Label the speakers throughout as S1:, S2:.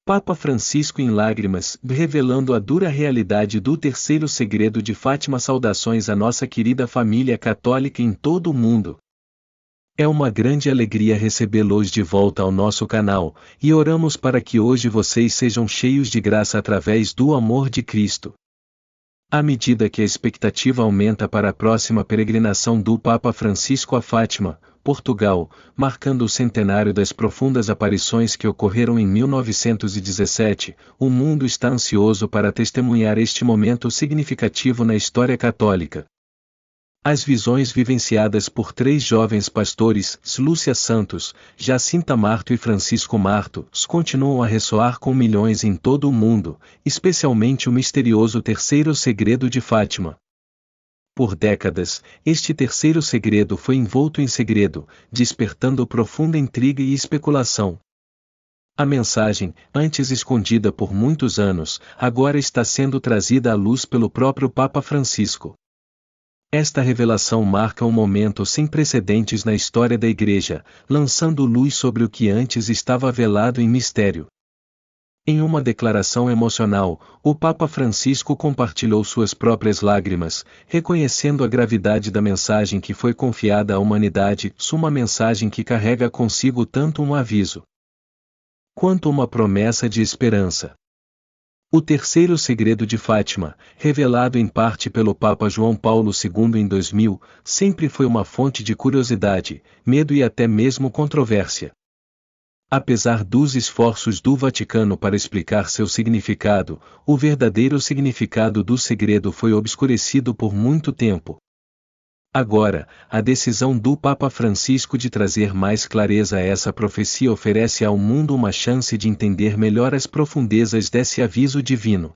S1: Papa Francisco em lágrimas, revelando a dura realidade do terceiro segredo de Fátima. Saudações à nossa querida família católica em todo o mundo. É uma grande alegria recebê-los de volta ao nosso canal, e oramos para que hoje vocês sejam cheios de graça através do amor de Cristo. À medida que a expectativa aumenta para a próxima peregrinação do Papa Francisco a Fátima, Portugal, marcando o centenário das profundas aparições que ocorreram em 1917, o mundo está ansioso para testemunhar este momento significativo na história católica. As visões vivenciadas por três jovens pastores, Lúcia Santos, Jacinta Marto e Francisco Marto, continuam a ressoar com milhões em todo o mundo, especialmente o misterioso terceiro segredo de Fátima. Por décadas, este terceiro segredo foi envolto em segredo, despertando profunda intriga e especulação. A mensagem, antes escondida por muitos anos, agora está sendo trazida à luz pelo próprio Papa Francisco. Esta revelação marca um momento sem precedentes na história da Igreja, lançando luz sobre o que antes estava velado em mistério. Em uma declaração emocional, o Papa Francisco compartilhou suas próprias lágrimas, reconhecendo a gravidade da mensagem que foi confiada à humanidade, uma mensagem que carrega consigo tanto um aviso quanto uma promessa de esperança. O terceiro segredo de Fátima, revelado em parte pelo Papa João Paulo II em 2000, sempre foi uma fonte de curiosidade, medo e até mesmo controvérsia. Apesar dos esforços do Vaticano para explicar seu significado, o verdadeiro significado do segredo foi obscurecido por muito tempo. Agora, a decisão do Papa Francisco de trazer mais clareza a essa profecia oferece ao mundo uma chance de entender melhor as profundezas desse aviso divino.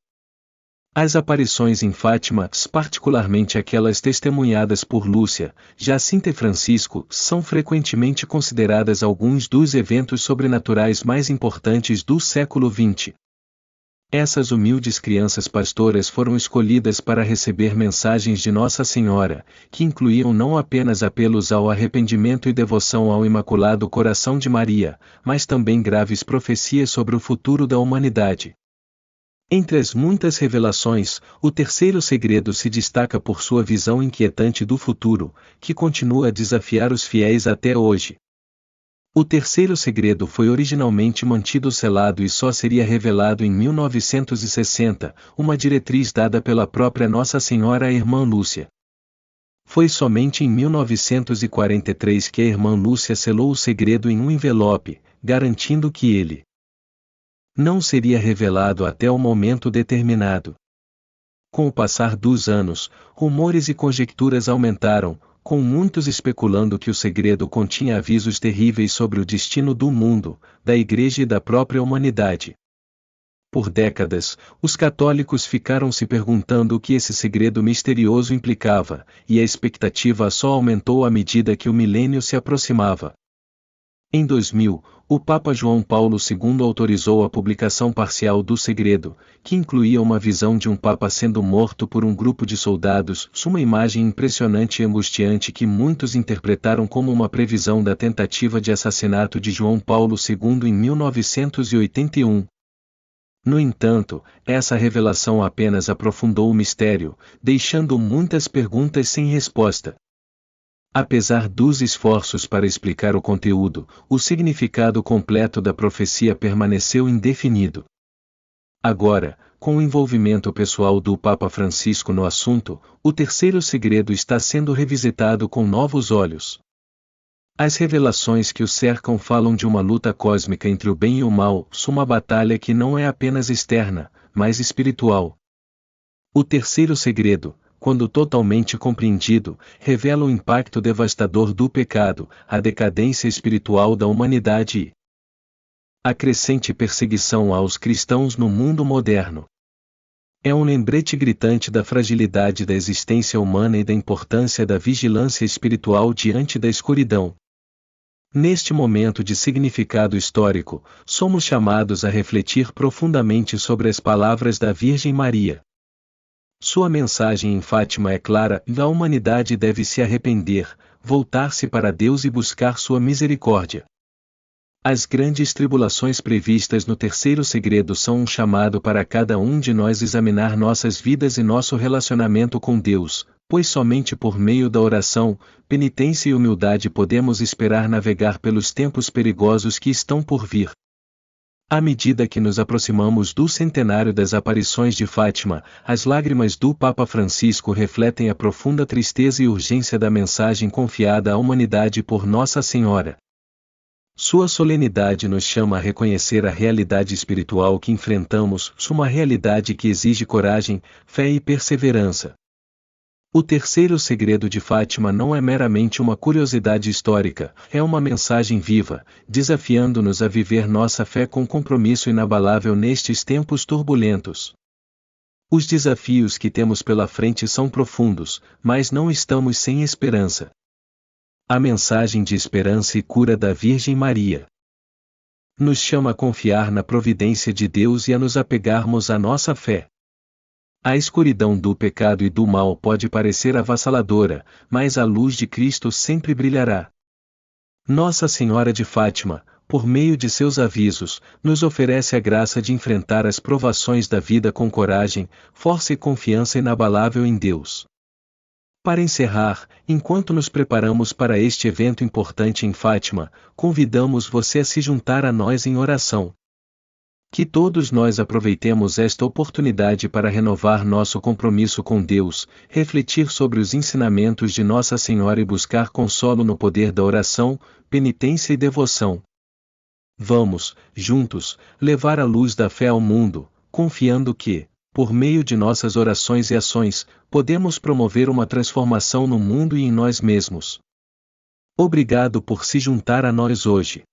S1: As aparições em Fátima, particularmente aquelas testemunhadas por Lúcia, Jacinta e Francisco, são frequentemente consideradas alguns dos eventos sobrenaturais mais importantes do século XX. Essas humildes crianças pastoras foram escolhidas para receber mensagens de Nossa Senhora, que incluíam não apenas apelos ao arrependimento e devoção ao Imaculado Coração de Maria, mas também graves profecias sobre o futuro da humanidade. Entre as muitas revelações, o terceiro segredo se destaca por sua visão inquietante do futuro, que continua a desafiar os fiéis até hoje. O terceiro segredo foi originalmente mantido selado e só seria revelado em 1960, uma diretriz dada pela própria Nossa Senhora à irmã Lúcia. Foi somente em 1943 que a irmã Lúcia selou o segredo em um envelope, garantindo que ele não seria revelado até o momento determinado. Com o passar dos anos, rumores e conjecturas aumentaram, com muitos especulando que o segredo continha avisos terríveis sobre o destino do mundo, da Igreja e da própria humanidade. Por décadas, os católicos ficaram se perguntando o que esse segredo misterioso implicava, e a expectativa só aumentou à medida que o milênio se aproximava. Em 2000, o Papa João Paulo II autorizou a publicação parcial do segredo, que incluía uma visão de um Papa sendo morto por um grupo de soldados, uma imagem impressionante e angustiante que muitos interpretaram como uma previsão da tentativa de assassinato de João Paulo II em 1981. No entanto, essa revelação apenas aprofundou o mistério, deixando muitas perguntas sem resposta. Apesar dos esforços para explicar o conteúdo, o significado completo da profecia permaneceu indefinido. Agora, com o envolvimento pessoal do Papa Francisco no assunto, o terceiro segredo está sendo revisitado com novos olhos. As revelações que o cercam falam de uma luta cósmica entre o bem e o mal, uma batalha que não é apenas externa, mas espiritual. O terceiro segredo, quando totalmente compreendido, revela o impacto devastador do pecado, a decadência espiritual da humanidade e a crescente perseguição aos cristãos no mundo moderno. É um lembrete gritante da fragilidade da existência humana e da importância da vigilância espiritual diante da escuridão. Neste momento de significado histórico, somos chamados a refletir profundamente sobre as palavras da Virgem Maria. Sua mensagem em Fátima é clara: a humanidade deve se arrepender, voltar-se para Deus e buscar sua misericórdia. As grandes tribulações previstas no terceiro segredo são um chamado para cada um de nós examinar nossas vidas e nosso relacionamento com Deus, pois somente por meio da oração, penitência e humildade podemos esperar navegar pelos tempos perigosos que estão por vir. À medida que nos aproximamos do centenário das aparições de Fátima, as lágrimas do Papa Francisco refletem a profunda tristeza e urgência da mensagem confiada à humanidade por Nossa Senhora. Sua solenidade nos chama a reconhecer a realidade espiritual que enfrentamos, uma realidade que exige coragem, fé e perseverança. O terceiro segredo de Fátima não é meramente uma curiosidade histórica, é uma mensagem viva, desafiando-nos a viver nossa fé com compromisso inabalável nestes tempos turbulentos. Os desafios que temos pela frente são profundos, mas não estamos sem esperança. A mensagem de esperança e cura da Virgem Maria nos chama a confiar na providência de Deus e a nos apegarmos à nossa fé. A escuridão do pecado e do mal pode parecer avassaladora, mas a luz de Cristo sempre brilhará. Nossa Senhora de Fátima, por meio de seus avisos, nos oferece a graça de enfrentar as provações da vida com coragem, força e confiança inabalável em Deus. Para encerrar, enquanto nos preparamos para este evento importante em Fátima, convidamos você a se juntar a nós em oração. Que todos nós aproveitemos esta oportunidade para renovar nosso compromisso com Deus, refletir sobre os ensinamentos de Nossa Senhora e buscar consolo no poder da oração, penitência e devoção. Vamos, juntos, levar a luz da fé ao mundo, confiando que, por meio de nossas orações e ações, podemos promover uma transformação no mundo e em nós mesmos. Obrigado por se juntar a nós hoje.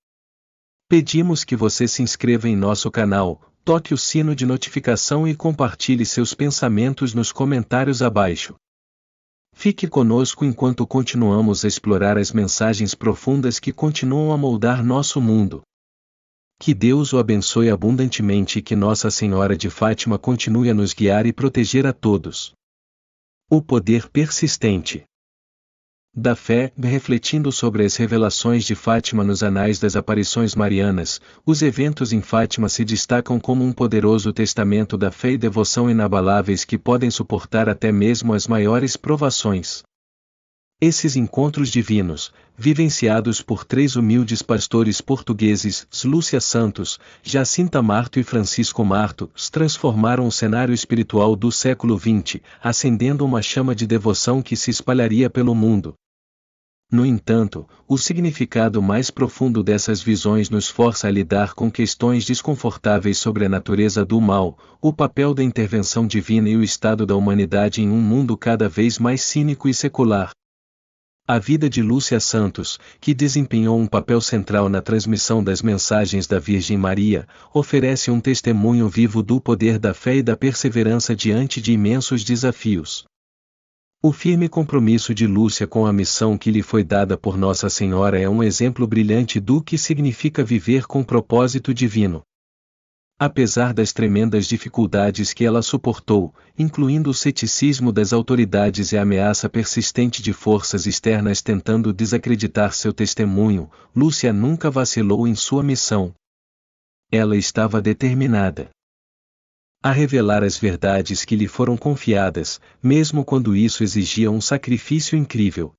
S1: Pedimos que você se inscreva em nosso canal, toque o sino de notificação e compartilhe seus pensamentos nos comentários abaixo. Fique conosco enquanto continuamos a explorar as mensagens profundas que continuam a moldar nosso mundo. Que Deus o abençoe abundantemente e que Nossa Senhora de Fátima continue a nos guiar e proteger a todos. O poder persistente da fé. Refletindo sobre as revelações de Fátima nos anais das aparições marianas, os eventos em Fátima se destacam como um poderoso testamento da fé e devoção inabaláveis que podem suportar até mesmo as maiores provações. Esses encontros divinos, vivenciados por três humildes pastores portugueses, Lúcia Santos, Jacinta Marto e Francisco Marto, transformaram o cenário espiritual do século XX, acendendo uma chama de devoção que se espalharia pelo mundo. No entanto, o significado mais profundo dessas visões nos força a lidar com questões desconfortáveis sobre a natureza do mal, o papel da intervenção divina e o estado da humanidade em um mundo cada vez mais cínico e secular. A vida de Lúcia Santos, que desempenhou um papel central na transmissão das mensagens da Virgem Maria, oferece um testemunho vivo do poder da fé e da perseverança diante de imensos desafios. O firme compromisso de Lúcia com a missão que lhe foi dada por Nossa Senhora é um exemplo brilhante do que significa viver com propósito divino. Apesar das tremendas dificuldades que ela suportou, incluindo o ceticismo das autoridades e a ameaça persistente de forças externas tentando desacreditar seu testemunho, Lúcia nunca vacilou em sua missão. Ela estava determinada a revelar as verdades que lhe foram confiadas, mesmo quando isso exigia um sacrifício incrível.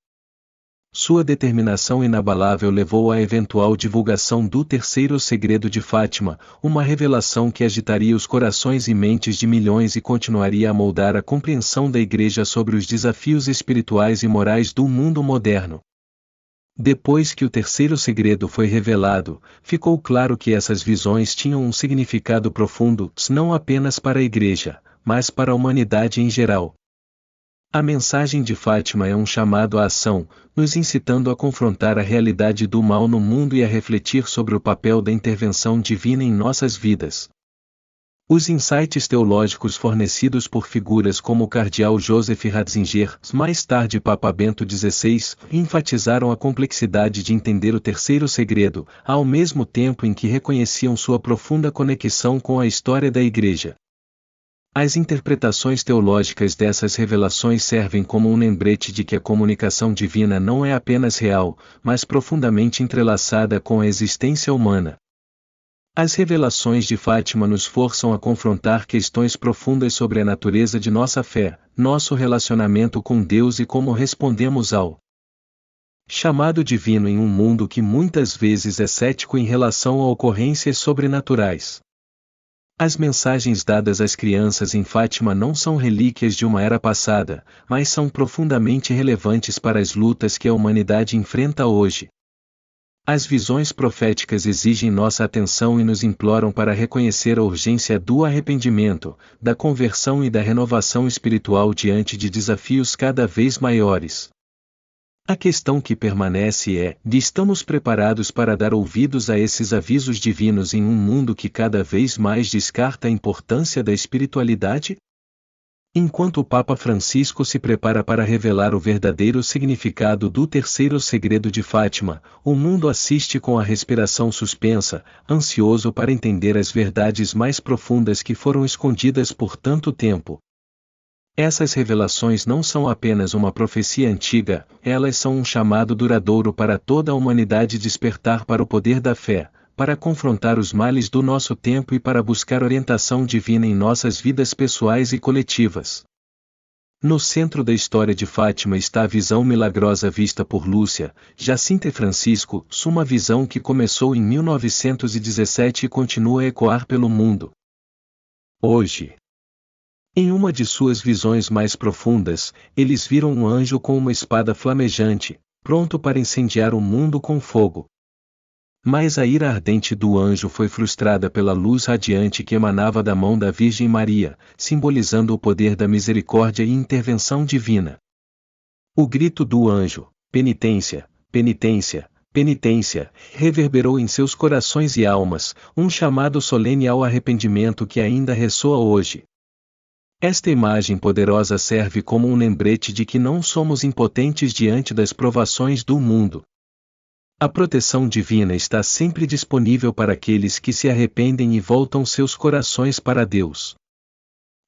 S1: Sua determinação inabalável levou à eventual divulgação do terceiro segredo de Fátima, uma revelação que agitaria os corações e mentes de milhões e continuaria a moldar a compreensão da Igreja sobre os desafios espirituais e morais do mundo moderno. Depois que o terceiro segredo foi revelado, ficou claro que essas visões tinham um significado profundo, não apenas para a Igreja, mas para a humanidade em geral. A mensagem de Fátima é um chamado à ação, nos incitando a confrontar a realidade do mal no mundo e a refletir sobre o papel da intervenção divina em nossas vidas. Os insights teológicos fornecidos por figuras como o cardeal Joseph Ratzinger, mais tarde Papa Bento XVI, enfatizaram a complexidade de entender o terceiro segredo, ao mesmo tempo em que reconheciam sua profunda conexão com a história da Igreja. As interpretações teológicas dessas revelações servem como um lembrete de que a comunicação divina não é apenas real, mas profundamente entrelaçada com a existência humana. As revelações de Fátima nos forçam a confrontar questões profundas sobre a natureza de nossa fé, nosso relacionamento com Deus e como respondemos ao chamado divino em um mundo que muitas vezes é cético em relação a ocorrências sobrenaturais. As mensagens dadas às crianças em Fátima não são relíquias de uma era passada, mas são profundamente relevantes para as lutas que a humanidade enfrenta hoje. As visões proféticas exigem nossa atenção e nos imploram para reconhecer a urgência do arrependimento, da conversão e da renovação espiritual diante de desafios cada vez maiores. A questão que permanece é: estamos preparados para dar ouvidos a esses avisos divinos em um mundo que cada vez mais descarta a importância da espiritualidade? Enquanto o Papa Francisco se prepara para revelar o verdadeiro significado do terceiro segredo de Fátima, o mundo assiste com a respiração suspensa, ansioso para entender as verdades mais profundas que foram escondidas por tanto tempo. Essas revelações não são apenas uma profecia antiga, elas são um chamado duradouro para toda a humanidade despertar para o poder da fé, para confrontar os males do nosso tempo e para buscar orientação divina em nossas vidas pessoais e coletivas. No centro da história de Fátima está a visão milagrosa vista por Lúcia, Jacinta e Francisco, uma visão que começou em 1917 e continua a ecoar pelo mundo hoje. Em uma de suas visões mais profundas, eles viram um anjo com uma espada flamejante, pronto para incendiar o mundo com fogo. Mas a ira ardente do anjo foi frustrada pela luz radiante que emanava da mão da Virgem Maria, simbolizando o poder da misericórdia e intervenção divina. O grito do anjo, penitência, penitência, penitência, reverberou em seus corações e almas, um chamado solene ao arrependimento que ainda ressoa hoje. Esta imagem poderosa serve como um lembrete de que não somos impotentes diante das provações do mundo. A proteção divina está sempre disponível para aqueles que se arrependem e voltam seus corações para Deus.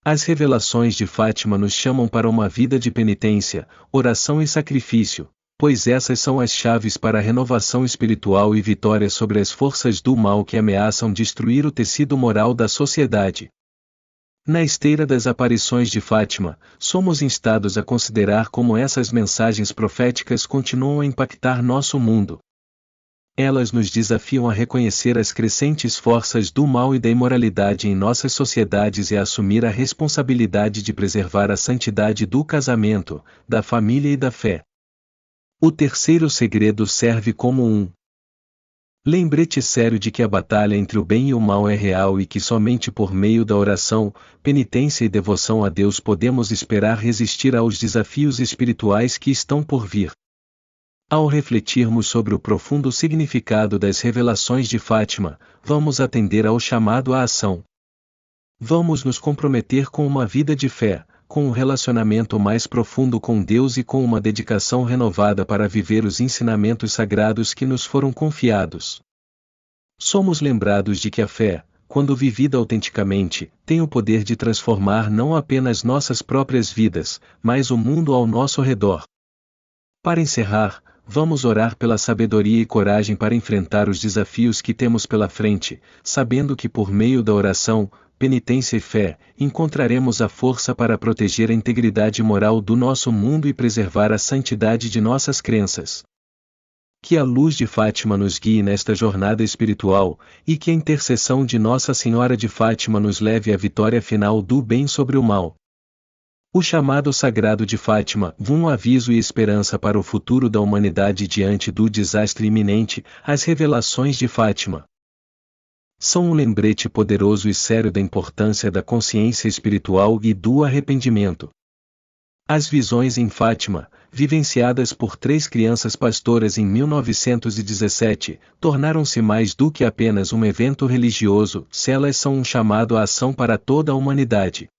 S1: As revelações de Fátima nos chamam para uma vida de penitência, oração e sacrifício, pois essas são as chaves para a renovação espiritual e vitória sobre as forças do mal que ameaçam destruir o tecido moral da sociedade. Na esteira das aparições de Fátima, somos instados a considerar como essas mensagens proféticas continuam a impactar nosso mundo. Elas nos desafiam a reconhecer as crescentes forças do mal e da imoralidade em nossas sociedades e a assumir a responsabilidade de preservar a santidade do casamento, da família e da fé. O terceiro segredo serve como um lembrete sério de que a batalha entre o bem e o mal é real e que somente por meio da oração, penitência e devoção a Deus podemos esperar resistir aos desafios espirituais que estão por vir. Ao refletirmos sobre o profundo significado das revelações de Fátima, vamos atender ao chamado à ação. Vamos nos comprometer com uma vida de fé, com um relacionamento mais profundo com Deus e com uma dedicação renovada para viver os ensinamentos sagrados que nos foram confiados. Somos lembrados de que a fé, quando vivida autenticamente, tem o poder de transformar não apenas nossas próprias vidas, mas o mundo ao nosso redor. Para encerrar, vamos orar pela sabedoria e coragem para enfrentar os desafios que temos pela frente, sabendo que por meio da oração, penitência e fé, encontraremos a força para proteger a integridade moral do nosso mundo e preservar a santidade de nossas crenças. Que a luz de Fátima nos guie nesta jornada espiritual, e que a intercessão de Nossa Senhora de Fátima nos leve à vitória final do bem sobre o mal. O chamado sagrado de Fátima, um aviso e esperança para o futuro da humanidade diante do desastre iminente, as revelações de Fátima são um lembrete poderoso e sério da importância da consciência espiritual e do arrependimento. As visões em Fátima, vivenciadas por 3 crianças pastoras em 1917, tornaram-se mais do que apenas um evento religioso, elas são um chamado à ação para toda a humanidade.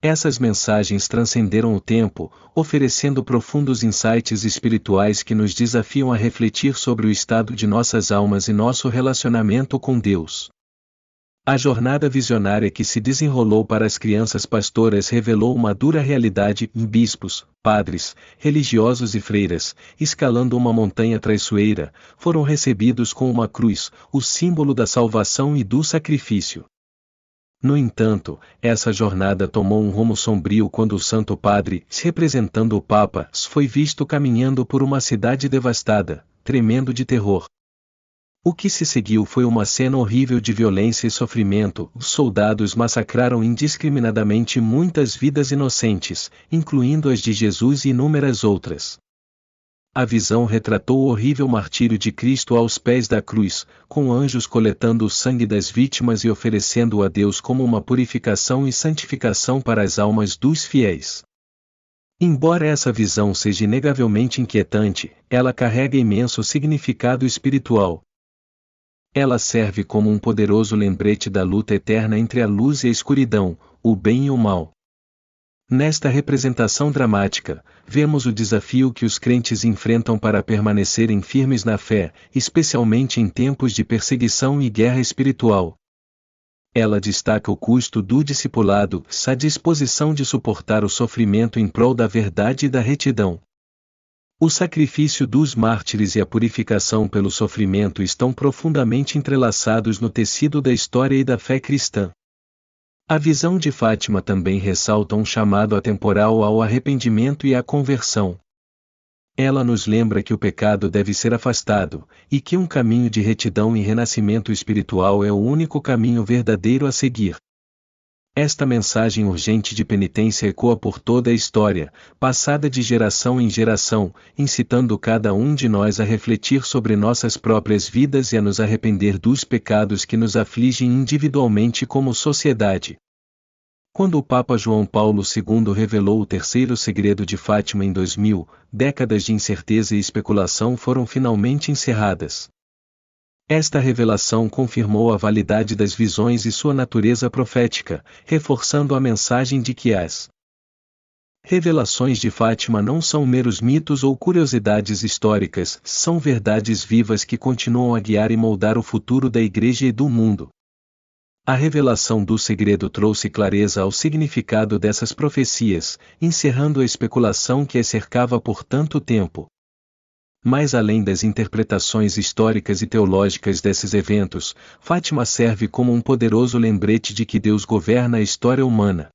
S1: Essas mensagens transcenderam o tempo, oferecendo profundos insights espirituais que nos desafiam a refletir sobre o estado de nossas almas e nosso relacionamento com Deus. A jornada visionária que se desenrolou para as crianças pastoras revelou uma dura realidade em bispos, padres, religiosos e freiras, escalando uma montanha traiçoeira, foram recebidos com uma cruz, o símbolo da salvação e do sacrifício. No entanto, essa jornada tomou um rumo sombrio quando o Santo Padre, representando o Papa, foi visto caminhando por uma cidade devastada, tremendo de terror. O que se seguiu foi uma cena horrível de violência e sofrimento. Os soldados massacraram indiscriminadamente muitas vidas inocentes, incluindo as de Jesus e inúmeras outras. A visão retratou o horrível martírio de Cristo aos pés da cruz, com anjos coletando o sangue das vítimas e oferecendo-o a Deus como uma purificação e santificação para as almas dos fiéis. Embora essa visão seja inegavelmente inquietante, ela carrega imenso significado espiritual. Ela serve como um poderoso lembrete da luta eterna entre a luz e a escuridão, o bem e o mal. Nesta representação dramática, vemos o desafio que os crentes enfrentam para permanecerem firmes na fé, especialmente em tempos de perseguição e guerra espiritual. Ela destaca o custo do discipulado, a disposição de suportar o sofrimento em prol da verdade e da retidão. O sacrifício dos mártires e a purificação pelo sofrimento estão profundamente entrelaçados no tecido da história e da fé cristã. A visão de Fátima também ressalta um chamado atemporal ao arrependimento e à conversão. Ela nos lembra que o pecado deve ser afastado, e que um caminho de retidão e renascimento espiritual é o único caminho verdadeiro a seguir. Esta mensagem urgente de penitência ecoa por toda a história, passada de geração em geração, incitando cada um de nós a refletir sobre nossas próprias vidas e a nos arrepender dos pecados que nos afligem individualmente como sociedade. Quando o Papa João Paulo II revelou o terceiro segredo de Fátima em 2000, décadas de incerteza e especulação foram finalmente encerradas. Esta revelação confirmou a validade das visões e sua natureza profética, reforçando a mensagem de que as revelações de Fátima não são meros mitos ou curiosidades históricas, são verdades vivas que continuam a guiar e moldar o futuro da Igreja e do mundo. A revelação do segredo trouxe clareza ao significado dessas profecias, encerrando a especulação que as cercava por tanto tempo. Mas além das interpretações históricas e teológicas desses eventos, Fátima serve como um poderoso lembrete de que Deus governa a história humana.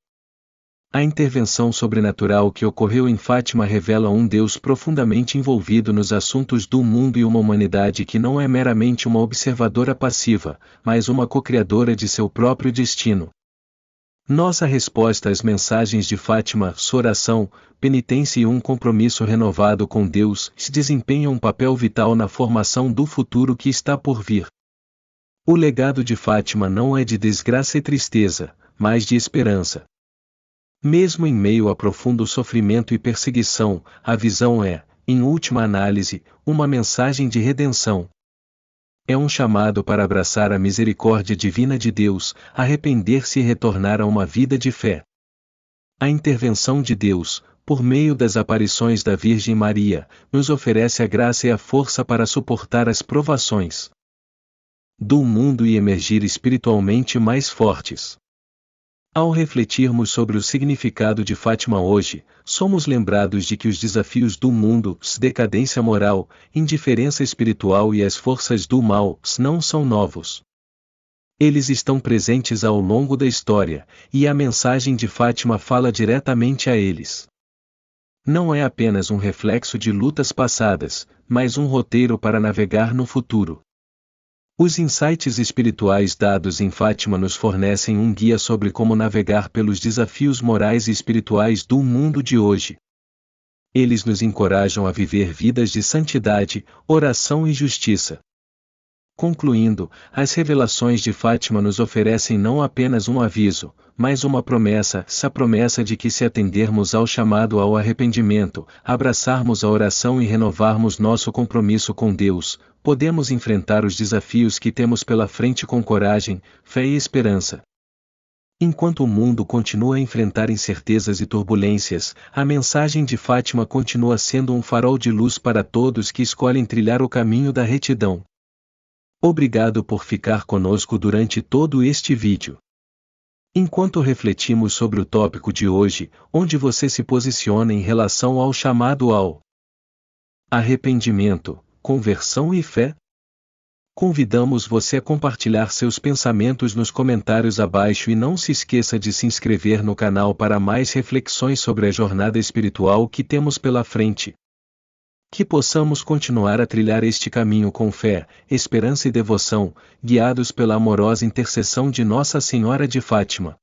S1: A intervenção sobrenatural que ocorreu em Fátima revela um Deus profundamente envolvido nos assuntos do mundo e uma humanidade que não é meramente uma observadora passiva, mas uma co-criadora de seu próprio destino. Nossa resposta às mensagens de Fátima, sua oração, penitência e um compromisso renovado com Deus, desempenham um papel vital na formação do futuro que está por vir. O legado de Fátima não é de desgraça e tristeza, mas de esperança. Mesmo em meio a profundo sofrimento e perseguição, a visão é, em última análise, uma mensagem de redenção. É um chamado para abraçar a misericórdia divina de Deus, arrepender-se e retornar a uma vida de fé. A intervenção de Deus, por meio das aparições da Virgem Maria, nos oferece a graça e a força para suportar as provações do mundo e emergir espiritualmente mais fortes. Ao refletirmos sobre o significado de Fátima hoje, somos lembrados de que os desafios do mundo, decadência moral, indiferença espiritual e as forças do mal, não são novos. Eles estão presentes ao longo da história, e a mensagem de Fátima fala diretamente a eles. Não é apenas um reflexo de lutas passadas, mas um roteiro para navegar no futuro. Os insights espirituais dados em Fátima nos fornecem um guia sobre como navegar pelos desafios morais e espirituais do mundo de hoje. Eles nos encorajam a viver vidas de santidade, oração e justiça. Concluindo, as revelações de Fátima nos oferecem não apenas um aviso, mas uma promessa, a promessa de que se atendermos ao chamado ao arrependimento, abraçarmos a oração e renovarmos nosso compromisso com Deus, podemos enfrentar os desafios que temos pela frente com coragem, fé e esperança. Enquanto o mundo continua a enfrentar incertezas e turbulências, a mensagem de Fátima continua sendo um farol de luz para todos que escolhem trilhar o caminho da retidão. Obrigado por ficar conosco durante todo este vídeo. Enquanto refletimos sobre o tópico de hoje, onde você se posiciona em relação ao chamado ao arrependimento, conversão e fé? Convidamos você a compartilhar seus pensamentos nos comentários abaixo e não se esqueça de se inscrever no canal para mais reflexões sobre a jornada espiritual que temos pela frente. Que possamos continuar a trilhar este caminho com fé, esperança e devoção, guiados pela amorosa intercessão de Nossa Senhora de Fátima.